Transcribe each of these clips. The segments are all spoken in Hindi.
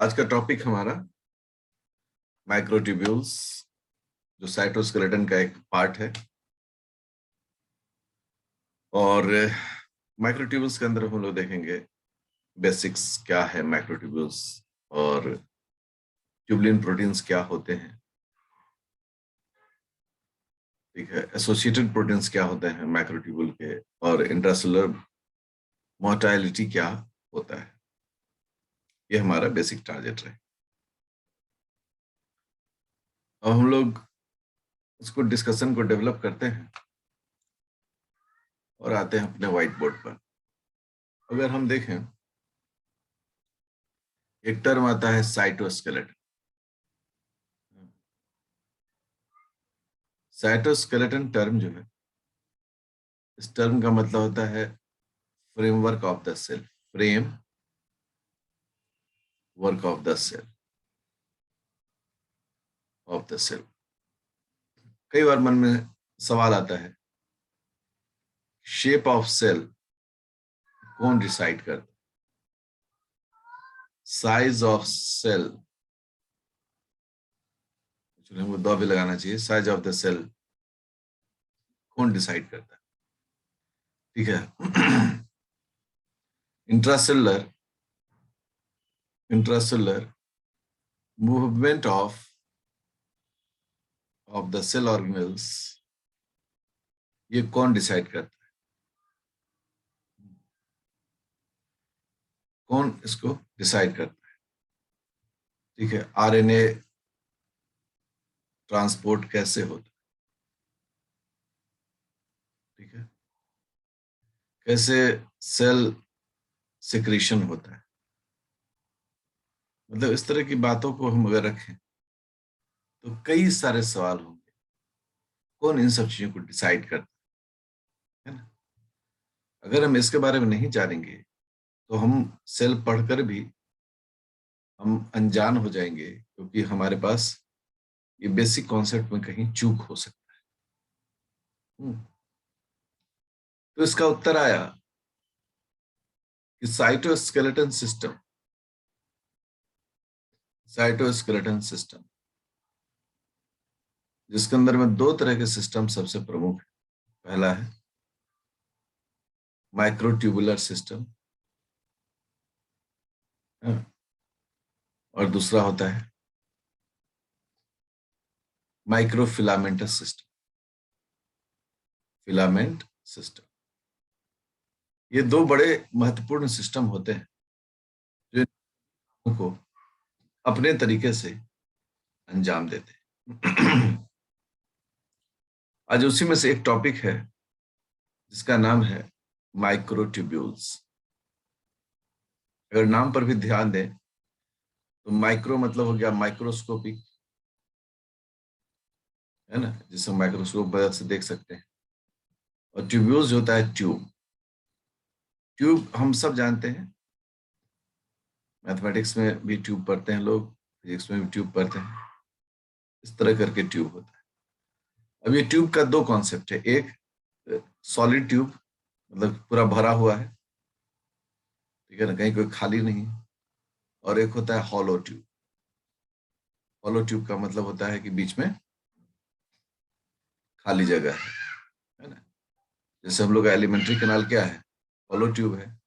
आज का टॉपिक हमारा माइक्रोट्यूब्यूल्स, जो साइटोस्केलेटन का एक पार्ट है। और माइक्रोट्यूब्यूल्स के अंदर हम लोग देखेंगे बेसिक्स क्या है माइक्रोट्यूब्यूल्स, और ट्यूबुलिन प्रोटीन्स क्या होते हैं, ठीक है, एसोसिएटेड प्रोटीन्स क्या होते हैं माइक्रोट्यूब्यूल के, और इंट्रासेलुलर मोटाइलिटी क्या होता है। ये हमारा बेसिक टारगेट है। अब हम लोग इसको डिस्कशन को डेवलप करते हैं और आते हैं अपने व्हाइट बोर्ड पर। अगर हम देखें, एक टर्म आता है साइटोस्केलेटन। साइटोस्केलेटन टर्म जो है, इस टर्म का मतलब होता है framework of the cell, frame work of the cell, कई बार मन में सवाल आता है, शेप ऑफ सेल कौन डिसाइड करता है, साइज ऑफ सेल, हमको दो भी लगाना चाहिए, साइज ऑफ द सेल कौन डिसाइड करता है, ठीक है। Intracellular movement of the cell organelles, ये कौन डिसाइड करता है, कौन इसको डिसाइड करता है, ठीक है। आरएनए ट्रांसपोर्ट कैसे होता है, ठीक है, कैसे सेल सिक्रीशन होता है। मतलब इस तरह की बातों को हम अगर रखें तो कई सारे सवाल होंगे, कौन इन सब चीजों को डिसाइड करता है ना। अगर हम इसके बारे में नहीं जानेंगे तो हम सेल पढ़कर भी हम अनजान हो जाएंगे, क्योंकि हमारे पास ये बेसिक कॉन्सेप्ट में कहीं चूक हो सकता है। तो इसका उत्तर आया कि साइटोस्केलेटन सिस्टम, जिसके अंदर में दो तरह के सिस्टम सबसे प्रमुख है। पहला है माइक्रोट्यूबुलर सिस्टम, और दूसरा होता है माइक्रोफिलामेंटस सिस्टम, फिलामेंट सिस्टम। ये दो बड़े महत्वपूर्ण सिस्टम होते हैं जो को अपने तरीके से अंजाम देते हैं। आज उसी में से एक टॉपिक है जिसका नाम है माइक्रोट्यूब्यूल्स। अगर नाम पर भी ध्यान दें तो माइक्रो मतलब हो गया माइक्रोस्कोपिक, है ना, जिसे माइक्रोस्कोप मदद से देख सकते हैं, और ट्यूब्यूल्स होता है ट्यूब। ट्यूब हम सब जानते हैं, मैथमेटिक्स में भी ट्यूब पढ़ते हैं लोग, फिजिक्स में भी ट्यूब पढ़ते हैं, इस तरह करके ट्यूब होता है। अब ये ट्यूब का दो कॉन्सेप्ट है, एक सॉलिड ट्यूब, मतलब पूरा भरा हुआ है, ठीक है ना, कहीं कोई खाली नहीं, और एक होता है हॉलो ट्यूब। हॉलो ट्यूब का मतलब होता है कि बीच में खाली जगह है ना। जैसे हम लोग का एलिमेंट्री कैनाल क्या है, हॉलो ट्यूब है,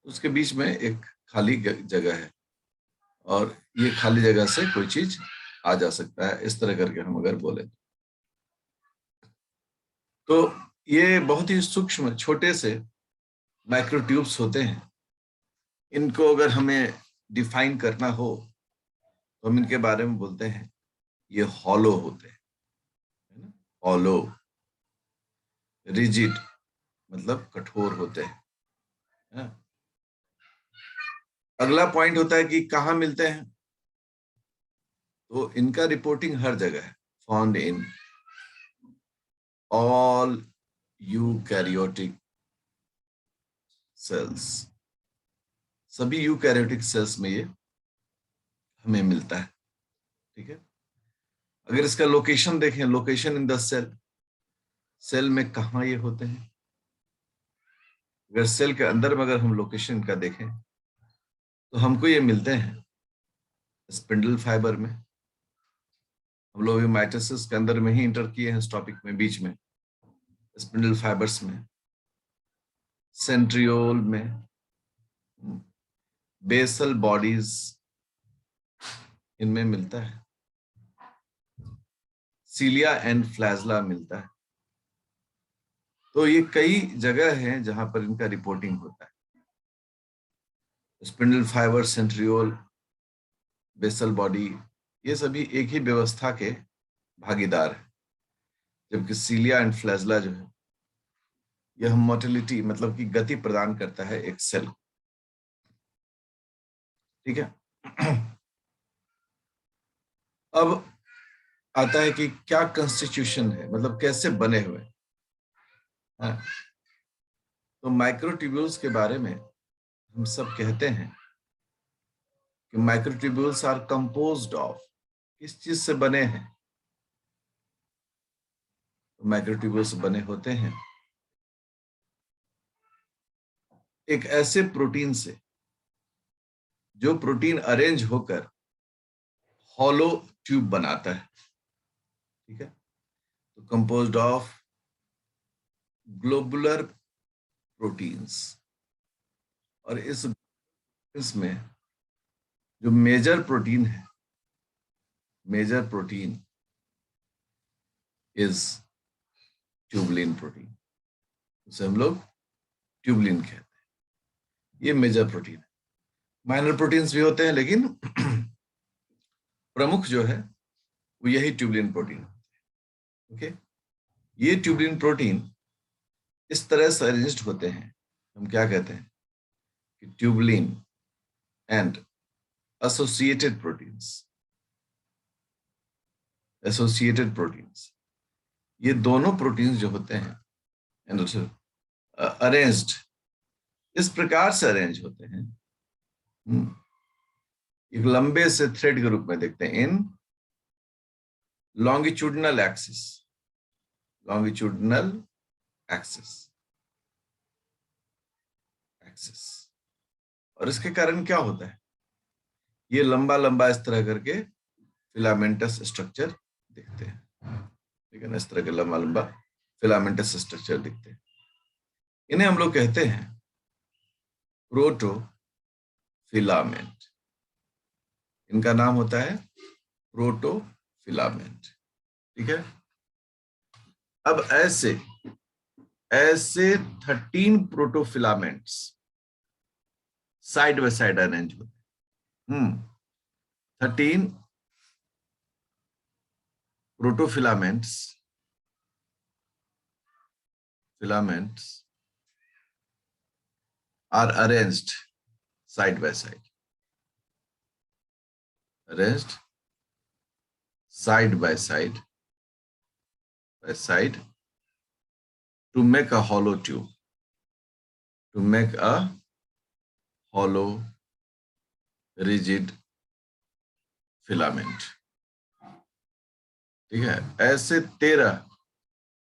उसके बीच में एक खाली जगह है, और ये खाली जगह से कोई चीज आ जा सकता है, इस तरह करके हम अगर बोले तो ये बहुत ही सूक्ष्म छोटे से माइक्रोट्यूब्स होते हैं। इनको अगर हमें डिफाइन करना हो तो हम इनके बारे में बोलते हैं ये हॉलो होते हैं, है ना, हॉलो। रिजिड मतलब कठोर होते हैं, है ना? अगला पॉइंट होता है कि कहाँ मिलते हैं, तो इनका रिपोर्टिंग हर जगह है, found in all eukaryotic cells. सभी यूकैरियोटिक सेल्स में ये हमें मिलता है, ठीक है। अगर इसका लोकेशन देखें, location in the cell, cell में कहाँ ये होते हैं। अगर सेल के अंदर में अगर हम लोकेशन का देखें तो हमको ये मिलते हैं स्पिंडल फाइबर में। हम लोग भी माइटोसिस के अंदर में ही इंटर किए हैं इस टॉपिक में, बीच में स्पिंडल फाइबर्स में, सेंट्रियोल में, बेसल बॉडीज इनमें मिलता है, सीलिया एंड फ्लैजला मिलता है। तो ये कई जगह हैं जहां पर इनका रिपोर्टिंग होता है। Spindle fibre, centriole, basal body, ये सभी एक ही व्यवस्था के भागीदार है, जबकि सीलिया एंड फ्लैजला जो है यह मोटिलिटी मतलब कि गति प्रदान करता है एक सेल। ठीक है। अब आता है कि क्या कंस्टिट्यूशन है, मतलब कैसे बने हुए हैं। तो माइक्रोट्यूब्यूल्स के बारे में हम सब कहते हैं कि माइक्रोट्यूब्यूल्स आर कंपोज्ड ऑफ, किस चीज से बने हैं। तो माइक्रोट्यूब्यूल्स बने होते हैं एक ऐसे प्रोटीन से जो प्रोटीन अरेंज होकर हॉलो ट्यूब बनाता है। ठीक है। तो कंपोज्ड ऑफ ग्लोबुलर प्रोटीन्स, और इसमें जो मेजर प्रोटीन है, major protein is tubulin protein, उसे हम लोग ट्यूबुलिन कहते हैं। ये मेजर प्रोटीन है। माइनर प्रोटीन्स भी होते हैं, लेकिन प्रमुख जो है वो यही ट्यूबुलिन प्रोटीन। ओके। ये ट्यूबुलिन प्रोटीन इस तरह से अरेंज्ड होते हैं, हम क्या कहते हैं कि tubulin and associated proteins, associated proteins, ये दोनों प्रोटीन्स जो होते हैं अरेंज्ड, इस प्रकार से अरेंज होते हैं, एक लंबे से थ्रेड के रूप में देखते हैं in longitudinal axis, longitudinal axis, axis. और इसके कारण क्या होता है, ये लंबा लंबा इस तरह करके फिलामेंटस स्ट्रक्चर दिखते हैं। ठीक है ना, इस तरह के लंबा लंबा फिलामेंटस स्ट्रक्चर दिखते हैं। इन्हें हम लोग कहते हैं प्रोटोफिलामेंट। इनका नाम होता है प्रोटोफिलामेंट। ठीक है। अब ऐसे ऐसे 13 प्रोटोफिलामेंट्स साइड बाय साइड अरेंज होते हैं। 13 प्रोटोफिलामेंट्स, filaments are arranged side by side, arranged side by side by side to make a hollow tube, to make a hollow rigid filament। ठीक है। ऐसे 13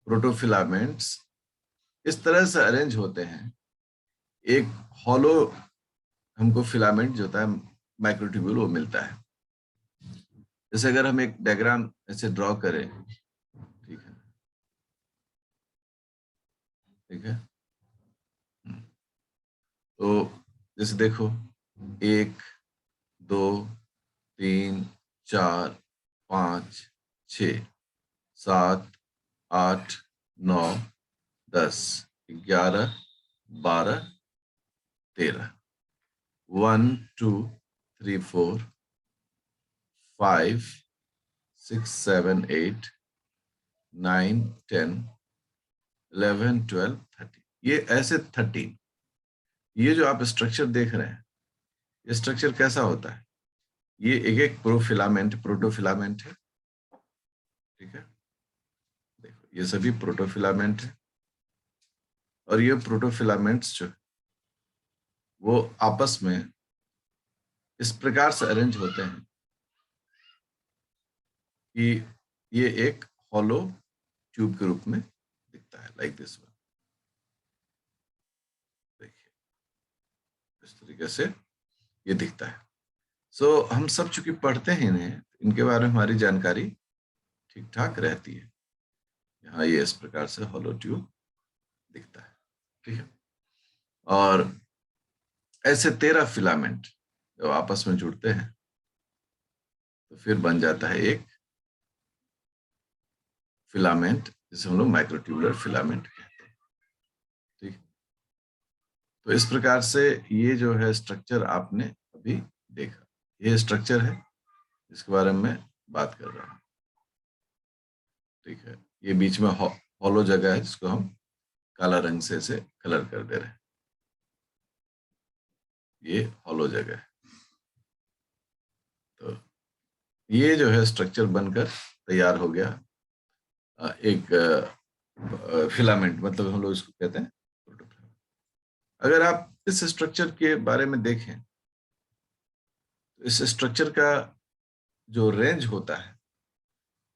प्रोटोफिलामेंट्स इस तरह से अरेंज होते हैं, एक हॉलो हमको फिलामेंट जो होता है माइक्रोट्यूब्यूल वो मिलता है। जैसे अगर हम एक डायग्राम ऐसे ड्रॉ करें, ठीक है, ठीक है, तो जैसे देखो 1 2 3 4 5 6 7 8 9 10 11 12 13, 1 2 3 4 5 6 7 8 9 10 11 12 13, ये ऐसे 13। ये जो आप स्ट्रक्चर देख रहे हैं, ये स्ट्रक्चर कैसा होता है, ये एक एक प्रोटोफिलामेंट है। ठीक है। देखो ये सभी प्रोटोफिलामेंट है, और ये प्रोटोफिलामेंट्स जो वो आपस में इस प्रकार से अरेंज होते हैं कि ये एक हॉलो ट्यूब के रूप में दिखता है, लाइक दिस वन। देखिए इस तरीके से ये दिखता है। सो हम सब चूंकि पढ़ते हैं इन्हें, इनके बारे में हमारी जानकारी ठीक ठाक रहती है। यहाँ ये इस प्रकार से हॉलो ट्यूब दिखता है, ठीक है। और ऐसे 13 फिलामेंट जब आपस में जुड़ते हैं तो फिर बन जाता है एक फिलामेंट, जिसे हम लोग माइक्रोट्यूबुलर फिलामेंट कहते हैं, ठीक। तो इस प्रकार से ये जो है स्ट्रक्चर आपने अभी देखा, ये स्ट्रक्चर है जिसके बारे में मैं बात कर रहा हूँ, ठीक है। ये बीच में हॉलो जगह है जिसको हम काला रंग से इसे कलर कर दे रहे हैं, ये हॉलो जगह है। तो ये जो है स्ट्रक्चर बनकर तैयार हो गया एक फिलामेंट, मतलब हम लोग इसको कहते हैं प्रोटोफिलामेंट। अगर आप इस स्ट्रक्चर के बारे में देखें तो इस स्ट्रक्चर का जो रेंज होता है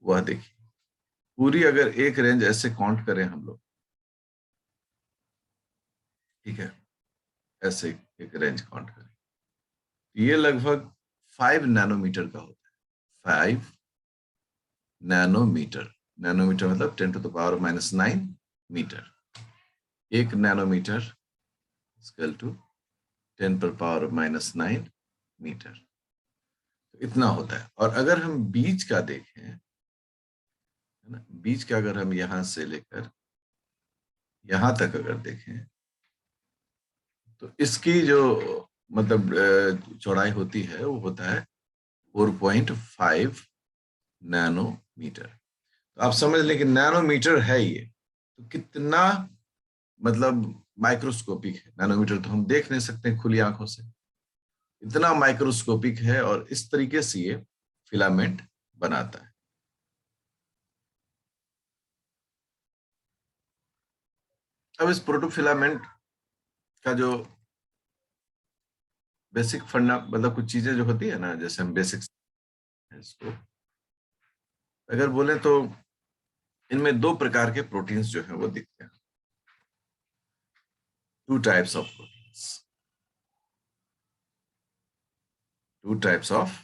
वह देखिए, पूरी अगर एक रेंज ऐसे काउंट करें हम लोग, ठीक है, ऐसे एक रेंज काउंट करें, ये लगभग 5 नैनोमीटर का होता है। 5 नैनोमीटर, नैनोमीटर मतलब 10⁻⁻⁹ metre. 1 nanometre equal to 10⁻⁻⁹ metre, इतना होता है। और अगर हम बीच का देखें, है ना, बीच का अगर हम यहां से लेकर यहां तक अगर देखें तो इसकी जो मतलब चौड़ाई होती है वो होता है 4.5 नैनोमीटर। तो आप समझ लें कि नैनोमीटर है ये, तो कितना मतलब माइक्रोस्कोपिक है। नैनोमीटर तो हम देख नहीं सकते खुली आंखों से, इतना माइक्रोस्कोपिक है और इस तरीके से ये फिलामेंट बनाता है। अब इस प्रोटोफिलामेंट का जो बेसिक फंडा मतलब कुछ चीजें जो होती है ना, जैसे हम बेसिक्स इसको अगर बोले तो इनमें 2 प्रकार के प्रोटीन्स जो है वो दिखते हैं। 2 types of proteins, 2 types of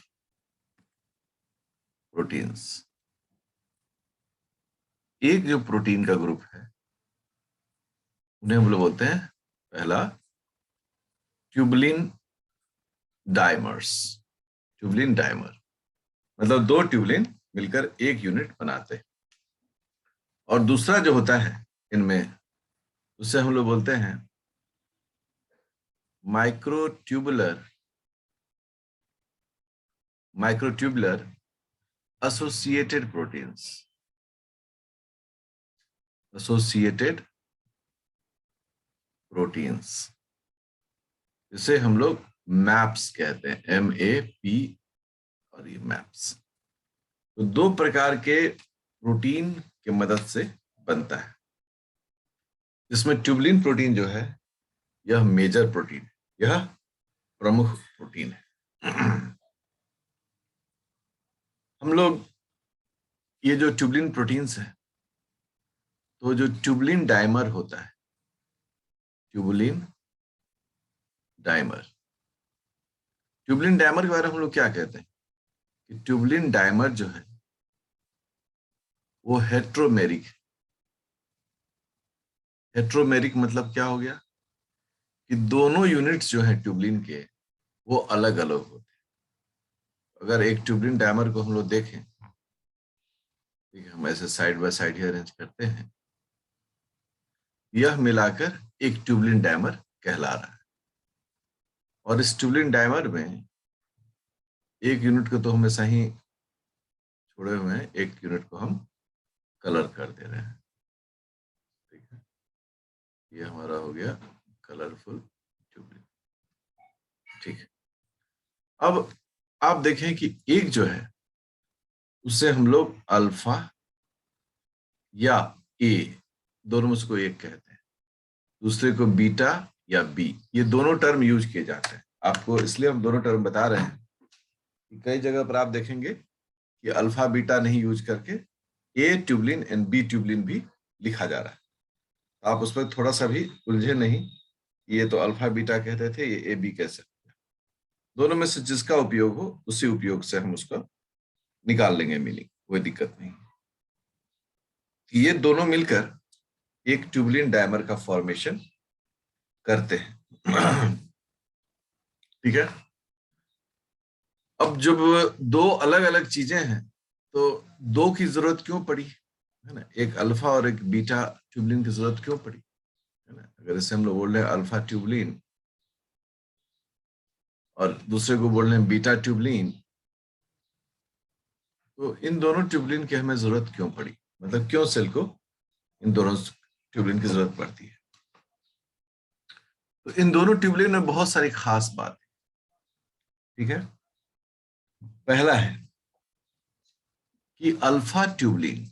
proteins. एक जो प्रोटीन का ग्रुप है उन्हें हम लोग बोलते हैं, पहला ट्यूबलिन डाइमर्स। ट्यूबलिन डाइमर मतलब 2 ट्यूबलिन मिलकर एक यूनिट बनाते हैं। और दूसरा जो होता है इनमें, उससे हम लोग बोलते हैं microtubular, microtubular associated proteins, associated proteins, इसे हम लोग मैप्स कहते हैं, MAP, और ये मैप्स। तो 2 प्रकार के प्रोटीन की मदद से बनता है, जिसमें ट्यूबलिन प्रोटीन जो है यह मेजर प्रोटीन, यह प्रमुख प्रोटीन है। हम लोग ये जो ट्यूबलिन प्रोटीन्स है, तो जो ट्यूबलिन डाइमर होता है, ट्यूबलिन डाइमर, ट्यूबलिन डाइमर के बारे में हम लोग क्या कहते हैं कि ट्यूबलिन डाइमर जो है वो हेट्रोमेरिक है। हेट्रोमेरिक मतलब क्या हो गया कि दोनों यूनिट्स जो है ट्यूबलिन के वो अलग अलग होते हैं। अगर एक ट्यूबलिन डाइमर को हम लोग देखें, ठीक है, हम ऐसे side by side he arrange करते हैं, यह मिलाकर एक ट्यूबलिन डाइमर कहला रहा है। और इस ट्यूबलिन डाइमर में एक यूनिट को तो हमेशा ही छोड़े हुए हैं, एक यूनिट को हम कलर कर दे रहे हैं, ठीक है। ये हमारा हो गया कलरफुल ट्यूबलिन, ठीक है। अब आप देखें कि एक जो है उससे हम लोग अल्फा या ए, दोनों में से कोई एक कहते हैं, दूसरे को बीटा या बी, ये दोनों टर्म यूज किए जाते हैं। आपको इसलिए हम दोनों टर्म बता रहे हैं कि कई जगह पर आप देखेंगे कि अल्फा बीटा नहीं यूज करके ए ट्यूबलिन एंड बी ट्यूबलिन भी लिखा जा रहा है। तो आप उस पर थोड़ा सा भी उलझे नहीं, ये तो अल्फा बीटा कहते थे, ये ए बी कैसे। दोनों में से जिसका उपयोग हो उसी उपयोग से हम उसका निकाल लेंगे मीनिंग, कोई दिक्कत नहीं। ये दोनों मिलकर एक ट्यूबुलिन डायमर का फॉर्मेशन करते हैं। ठीक है। अब जब दो अलग अलग चीजें हैं तो दो की जरूरत क्यों पड़ी, है ना? एक अल्फा और एक बीटा ट्यूबुलिन की जरूरत क्यों पड़ी, है ना? अगर इसे हम लोग बोल रहे हैं अल्फा ट्यूबुलिन और दूसरे को बोल रहे हैं बीटा ट्यूबुलिन, तो इन दोनों ट्यूबुलिन की हमें जरूरत क्यों पड़ी, मतलब क्यों सेल को इन दोनों ट्यूबुलिन की जरूरत पड़ती है? तो इन दोनों ट्यूबुलिन में बहुत सारी खास बात है। ठीक है। पहला है कि अल्फा ट्यूबुलिन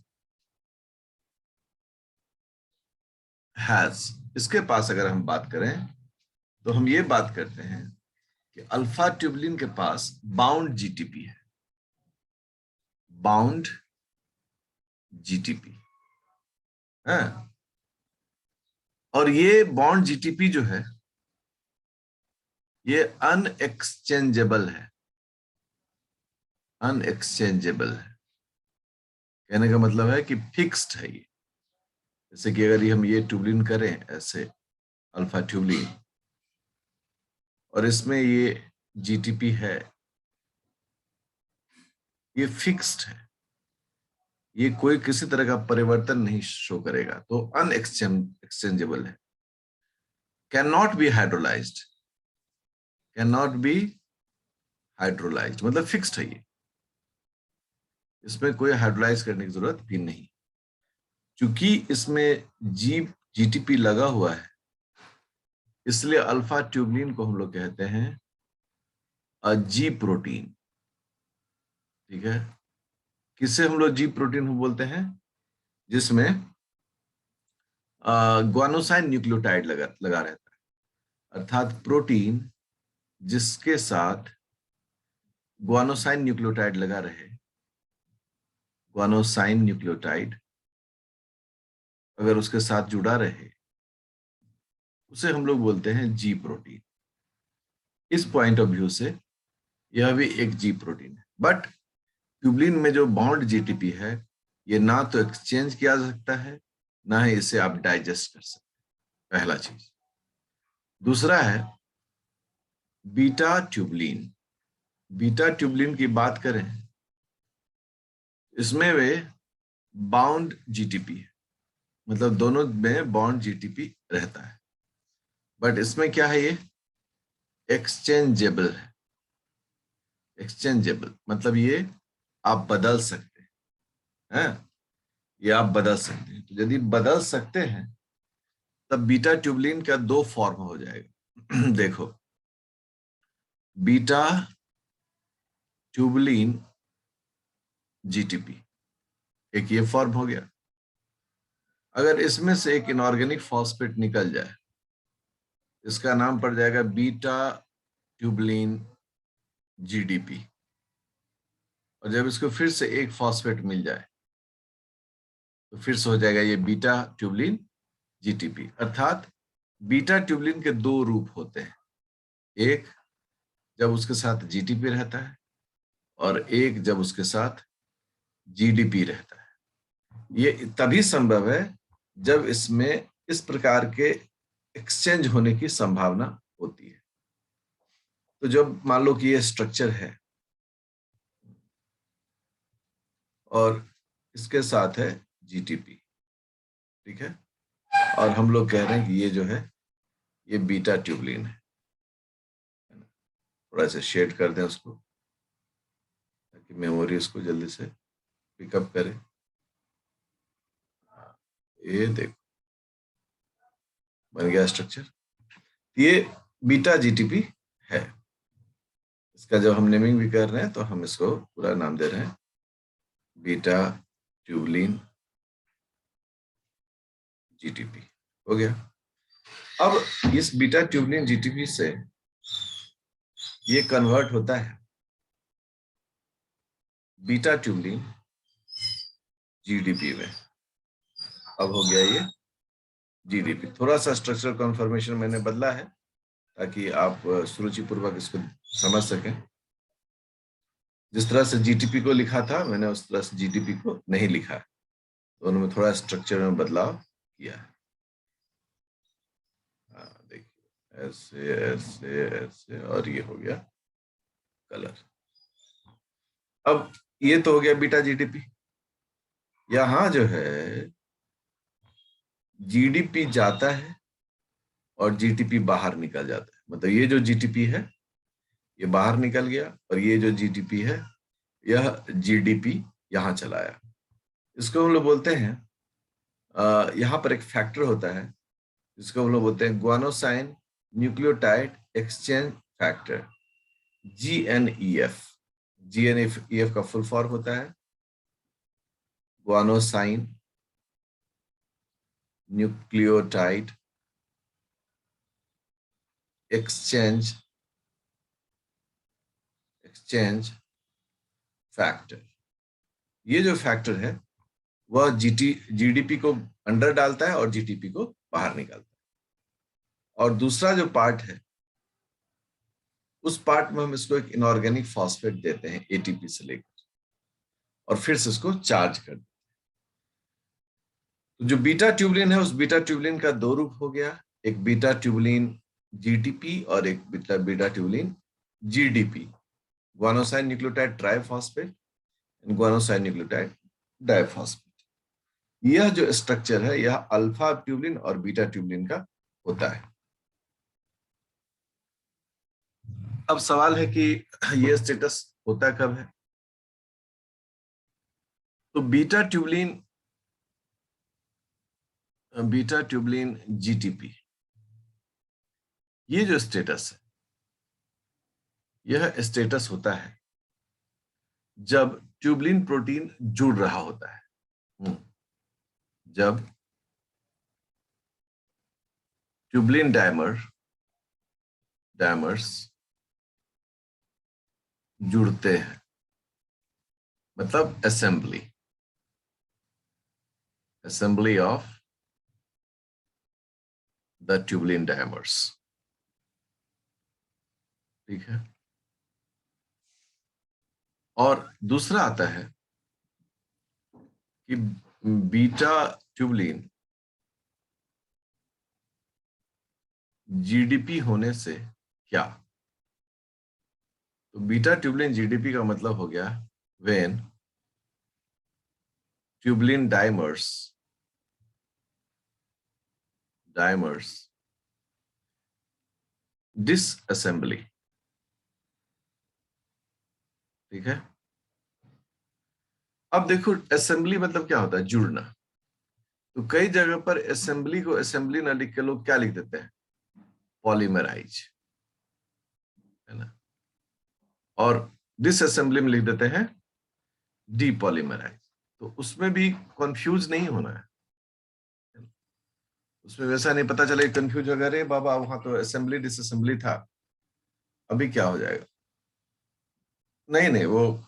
हैज, इसके पास अगर हम बात करें तो हम ये बात करते हैं कि अल्फा ट्यूबुलिन के पास बाउंड जीटीपी है, बाउंड जीटीपी है। और ये बॉन्ड जीटीपी जो है ये अनएक्सचेंजेबल है, अनएक्सचेंजेबल है। कहने का मतलब है कि फिक्स्ड है ये। जैसे कि अगर हम ये ट्यूबुलिन करें ऐसे अल्फा ट्यूबुलिन और इसमें ये जीटीपी है, ये फिक्स्ड है, ये कोई किसी तरह का परिवर्तन नहीं शो करेगा, तो अनएक्सचेंजेबल है। Can not be hydrolysed, can not be hydrolysed मतलब फिक्स्ड है ये, इसमें कोई हाइड्रोलाइज करने की जरूरत भी नहीं। क्योंकि इसमें जीटीपी लगा हुआ है इसलिए अल्फा ट्यूबुलिन को हम लोग कहते हैं जी प्रोटीन। ठीक है। किससे हम लोग जी प्रोटीन बोलते हैं? जिसमें ग्वानोसाइन न्यूक्लियोटाइड लगा रहता है, अर्थात प्रोटीन जिसके साथ ग्वानोसाइन न्यूक्लियोटाइड लगा रहे, ग्वानोसाइन न्यूक्लियोटाइड अगर उसके साथ जुड़ा रहे उसे हम लोग बोलते हैं जी प्रोटीन। इस पॉइंट ऑफ व्यू से यह भी एक जी प्रोटीन है। बट ट्यूबुलिन में जो बॉन्ड जीटीपी है ये ना तो एक्सचेंज किया जा सकता है ना ही इसे आप डाइजेस्ट कर सकते हैं, पहला चीज। दूसरा है बीटा ट्यूबुलिन। बीटा ट्यूबुलिन की बात करें इसमें वे बाउंड जीटीपी है, मतलब दोनों में बॉन्ड जीटीपी रहता है, बट इसमें क्या है, ये एक्सचेंजेबल है। एक्सचेंजेबल मतलब ये आप बदल सकते हैं, ये आप बदल सकते हैं। तो यदि बदल सकते हैं तब बीटा ट्यूबुलिन का दो फॉर्म हो जाएगा। देखो, बीटा ट्यूबुलिन जीटीपी एक ये फॉर्म हो गया। अगर इसमें से एक इनऑर्गेनिक फॉस्फेट निकल जाए इसका नाम पड़ जाएगा बीटा ट्यूबुलिन जीडीपी, और जब इसको फिर से एक फॉस्फेट मिल जाए तो फिर से हो जाएगा ये बीटा ट्यूबुलिन जीटीपी। अर्थात बीटा ट्यूबुलिन के दो रूप होते हैं, एक जब उसके साथ जीटीपी रहता है और एक जब उसके साथ जीडीपी रहता है। ये तभी संभव है जब इसमें इस प्रकार के एक्सचेंज होने की संभावना होती है। तो जब मान लो कि ये स्ट्रक्चर है और इसके साथ है जीटीपी, ठीक है, और हम लोग कह रहे हैं कि ये जो है ये बीटा ट्यूबुलिन है। थोड़ा सा शेड कर दें उसको ताकि मेमोरी उसको जल्दी से पिकअप करे। ये देखो बन गया स्ट्रक्चर। ये बीटा जीटीपी है। इसका जब हम नेमिंग भी कर रहे हैं तो हम इसको पूरा नाम दे रहे हैं बीटा ट्यूबुलिन जीटीपी। हो गया। अब इस बीटा ट्यूबुलिन जीटीपी से ये कन्वर्ट होता है बीटा ट्यूबुलिन जीडीपी में। अब हो गया ये जीडीपी। थोड़ा सा स्ट्रक्चरल कन्फर्मेशन मैंने बदला है ताकि आप सुरुचिपूर्वक इसको समझ सकें। जिस तरह से जीटीपी को लिखा था मैंने उस तरह से जीटीपी को नहीं लिखा है, दोनों में थोड़ा स्ट्रक्चर में बदलाव किया है। देखिए ऐसे ऐसे ऐसे और ये हो गया कलर। अब ये तो हो गया बीटा जीडीपी। यहां जो है जीडीपी जाता है और जीटीपी बाहर निकल जाता है, मतलब ये जो जीटीपी है ये बाहर निकल गया और ये जो जीटीपी है यह जीडीपी यहां चला आया। इसको हम लोग बोलते हैं यहाँ पर एक फैक्टर होता है जिसको हम लोग बोलते हैं guanosine nucleotide exchange factor, GNEF। GNEF का फुल फॉर्म होता है ग्वानोसाइन न्यूक्लियोटाइड एक्सचेंज फैक्टर। ये जो फैक्टर है वह जीडीपी को अंदर डालता है और जीटीपी को बाहर निकालता है। और दूसरा जो पार्ट है उस पार्ट में हम इसको एक इनऑर्गेनिक फॉस्फेट देते हैं एटीपी से लेकर और फिर से इसको चार्ज कर देते हैं। तो जो बीटा ट्यूबुलिन है उस बीटा ट्यूबुलिन का दो रूप हो गया, एक बीटा ट्यूबुलिन जीटीपी और एक beta tubulin GDP, guanosine nucleotide triphosphate, guanosine nucleotide diphosphate. यह जो स्ट्रक्चर है यह अल्फा ट्यूबुलिन और बीटा ट्यूबुलिन का होता है। अब सवाल है कि यह स्टेटस होता कब है? तो बीटा ट्यूबुलिन जीटीपी, ये जो स्टेटस है यह स्टेटस होता है जब ट्यूबुलिन प्रोटीन जुड़ रहा होता है। जब ट्यूबुलिन डायमर्स जुड़ते हैं, मतलब assembly of the tubulin dimers. ठीक है। और दूसरा आता है कि बीटा ट्यूबुलिन जीडीपी होने से क्या? तो बीटा ट्यूबुलिन जीडीपी का मतलब हो गया व्हेन ट्यूबुलिन डायमर्स डिसअसेंबली। ठीक है। अब देखो असेंबली मतलब क्या होता है? जुड़ना। तो कई जगह पर असेंबली को असेंबली ना लिख के लोग क्या लिख देते हैं? पॉलीमराइज, है ना। और डिसअसेंबली में लिख देते हैं डीपॉलीमराइज। तो उसमें भी कंफ्यूज नहीं होना है, उसमें वैसा नहीं पता चले कंफ्यूज हो गए, बाबा वहां तो असेंबली डिसअसेंबली था, अभी क्या हो जाएगा। नहीं नहीं, वो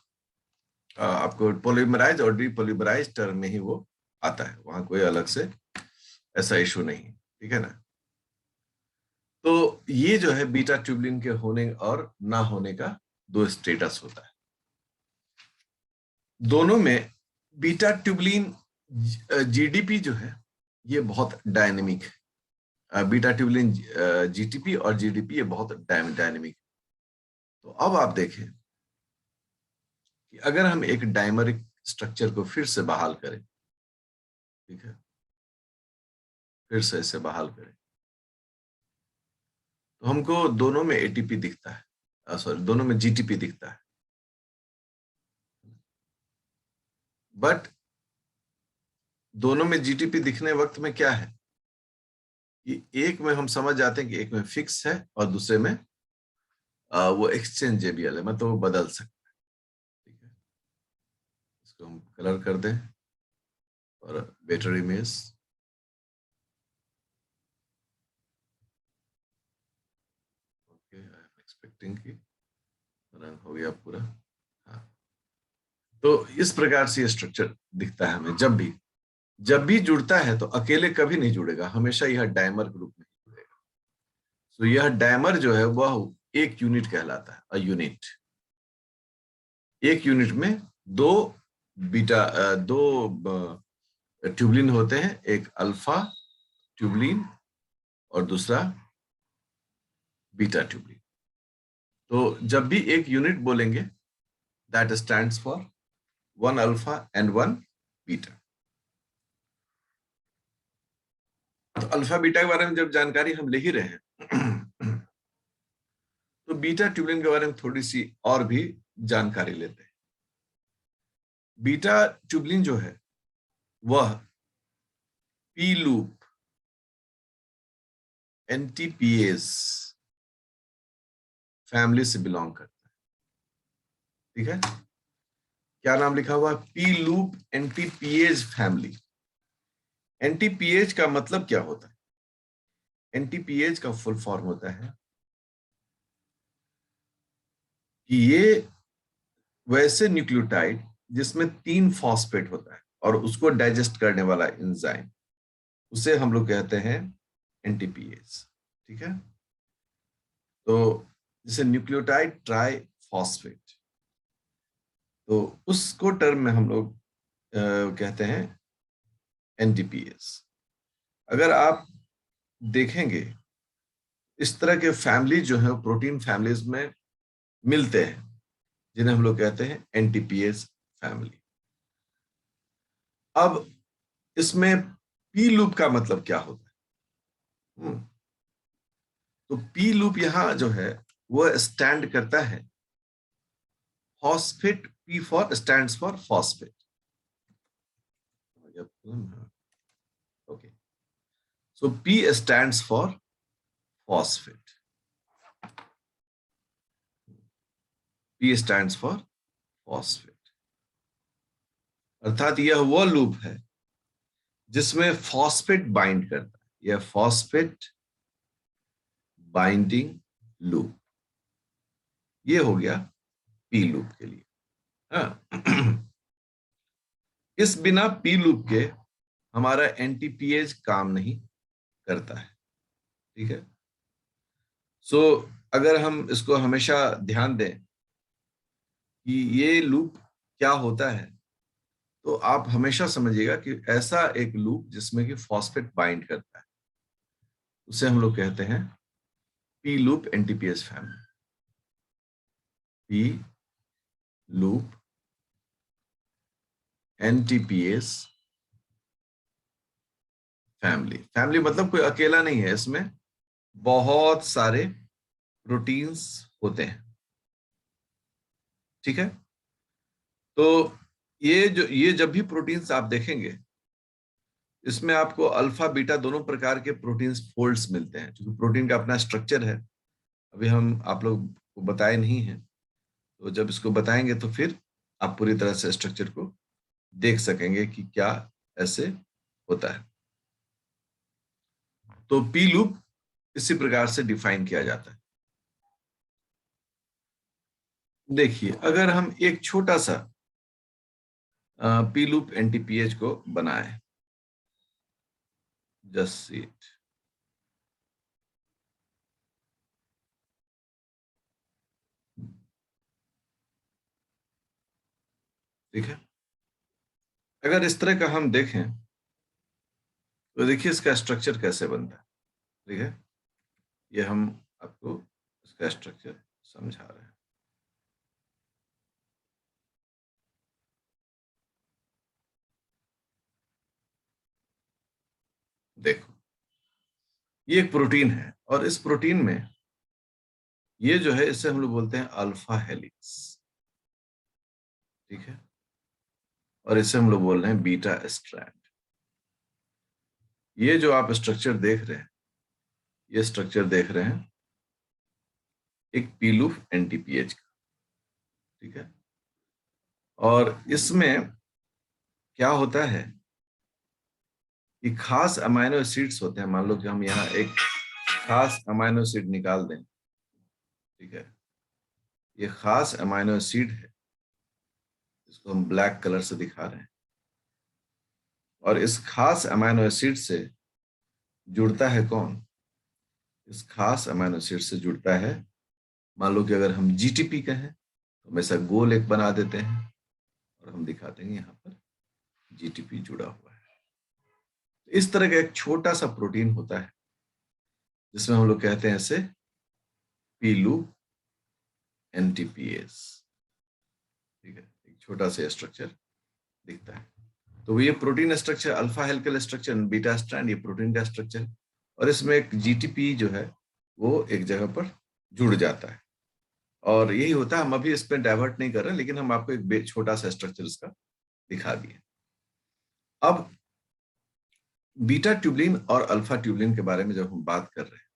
आपको पॉलीमराइज और डीपॉलीमराइज टर्म में ही वो आता है, वहां कोई अलग से ऐसा इशू नहीं। ठीक है ना। तो ये जो है बीटा ट्यूबुलिन के होने और ना होने का दो स्टेटस होता है। दोनों में बीटा ट्यूबुलिन जीडीपी जो है ये बहुत डायनेमिक है, बीटा ट्यूबुलिन जीटीपी और जीडीपी ये बहुत डायनेमिक। तो अब आप देखें कि अगर हम एक डायमरिक स्ट्रक्चर को फिर से बहाल करें, ठीक है, फिर से इसे बहाल करें, तो हमको दोनों में एटीपी दिखता है, सॉरी दोनों में जीटीपी दिखता है। बट दोनों में जीटीपी दिखने वक्त में क्या है कि एक में हम समझ जाते हैं कि एक में फिक्स है और दूसरे में वो एक्सचेंजेबल है, मतलब वो बदल सकता है। ठीक है। इसको हम कलर कर दें और better image. Okay, I am expecting कि रंग हो गया पूरा। हाँ, तो इस प्रकार से ये स्ट्रक्चर दिखता है हमें। जब भी जुड़ता है तो अकेले कभी नहीं जुड़ेगा, हमेशा यह डायमर ग्रुप में जुड़ेगा। तो यह डायमर जो है वह एक यूनिट कहलाता है, अ यूनिट। एक यूनिट में दो दो ट्यूबलिन होते हैं, एक अल्फा ट्यूबलिन और दूसरा बीटा ट्यूबलिन। तो जब भी एक यूनिट बोलेंगे, that stands for one alpha and one beta. तो अल्फा बीटा के बारे में जब जानकारी हम ले ही रहे हैं तो बीटा ट्यूबलिन के बारे में थोड़ी सी और भी जानकारी लेते हैं। बीटा ट्यूबलिन जो है वह पी लूप एनटीपीएस फैमिली से बिलोंग करता है। ठीक है, क्या नाम लिखा हुआ? P loop NTPs family. NTPH का मतलब क्या होता है? एनटीपीएच का फुल फॉर्म होता है कि ये वैसे न्यूक्लियोटाइड जिसमें 3 फॉस्फेट होता है और उसको डाइजेस्ट करने वाला एंजाइम, उसे हम लोग कहते हैं एनटीपीएच। ठीक है, तो जैसे न्यूक्लियोटाइड ट्राई फॉस्फेट, तो उसको टर्म में हम लोग कहते हैं एनटीपीएस। अगर आप देखेंगे इस तरह के फैमिली जो है प्रोटीन फैमिलीज में मिलते हैं, जिन्हें हम लोग कहते हैं एनटीपीएस फैमिली। अब इसमें पी लूप का मतलब क्या होता है? तो पी लूप यहां जो है वह स्टैंड करता है phosphate. P for stands for phosphate. Okay, so P stands for phosphate. P stands for phosphate, अर्थात यह वो लूप है जिसमें फॉस्फेट बाइंड करता है। यह फॉस्फेट बाइंडिंग लूप, ये हो गया पी लूप के लिए। हाँ। इस बिना पी लूप के हमारा एनटीपीएच काम नहीं करता है। ठीक है, सो अगर हम इसको हमेशा ध्यान दें कि ये लूप क्या होता है, तो आप हमेशा समझिएगा कि ऐसा एक लूप जिसमें कि फॉस्फेट बाइंड करता है, उसे हम लोग कहते हैं P loop NTPs family. P loop NTPs family. Family मतलब कोई अकेला नहीं है, इसमें बहुत सारे प्रोटीन्स होते हैं। ठीक है, तो ये जब भी प्रोटीन्स आप देखेंगे, इसमें आपको अल्फा बीटा दोनों प्रकार के प्रोटीन्स फोल्ड्स मिलते हैं। क्योंकि प्रोटीन का अपना स्ट्रक्चर है, अभी हम आप लोग को बताए नहीं है, तो जब इसको बताएंगे तो फिर आप पूरी तरह से स्ट्रक्चर को देख सकेंगे कि क्या ऐसे होता है। तो पी लूप इसी प्रकार से डिफाइन किया जाता है। देखिए, अगर हम एक छोटा सा पी लूप एनटीपीएच को बनाए, जस्ट सी इट। ठीक है, अगर इस तरह का हम देखें तो देखिए इसका स्ट्रक्चर कैसे बनता है। ठीक है, ये हम आपको इसका स्ट्रक्चर समझा रहे हैं। देखो, ये एक प्रोटीन है और इस प्रोटीन में ये जो है इसे हम लोग बोलते हैं अल्फा हेलिक्स। ठीक है, और इसे हम लोग बोल रहे हैं बीटा स्ट्रैंड। ये जो आप स्ट्रक्चर देख रहे हैं, ये स्ट्रक्चर देख रहे हैं एक पी लूप एनटीपीएच का। ठीक है, और इसमें क्या होता है कि खास अमाइनो एसिड्स होते हैं। मान लो कि हम यहाँ एक खास अमाइनो एसिड निकाल दें। ठीक है, ये खास अमाइनो एसिड है, इसको हम ब्लैक कलर से दिखा रहे हैं, और इस खास अमाइनो एसिड से जुड़ता है कौन? इस खास अमीनो एसिड से जुड़ता है। मान लो कि अगर हम जीटीपी कहें तो हमेशा गोल एक बना देते हैं और हम दिखाते हैं यहाँ पर जीटीपी जुड़ा हुआ है। इस तरह का एक छोटा सा प्रोटीन होता है जिसमें हम लोग कहते हैं इसे पी लूप एनटीपीएस। ठीक है, एक छोटा सा स्ट्रक्चर दिखता है। तो ये protein structure alpha helical structure, beta strand, ये प्रोटीन का स्ट्रक्चर है और इसमें एक जीटीपी जो है वो एक जगह पर जुड़ जाता है और यही होता है। हम अभी इस पर डाइवर्ट नहीं कर रहे, लेकिन हम आपको एक छोटा सा स्ट्रक्चर इसका दिखा दिए। अब बीटा ट्यूबलिन और अल्फा ट्यूबलिन के बारे में जब हम बात कर रहे हैं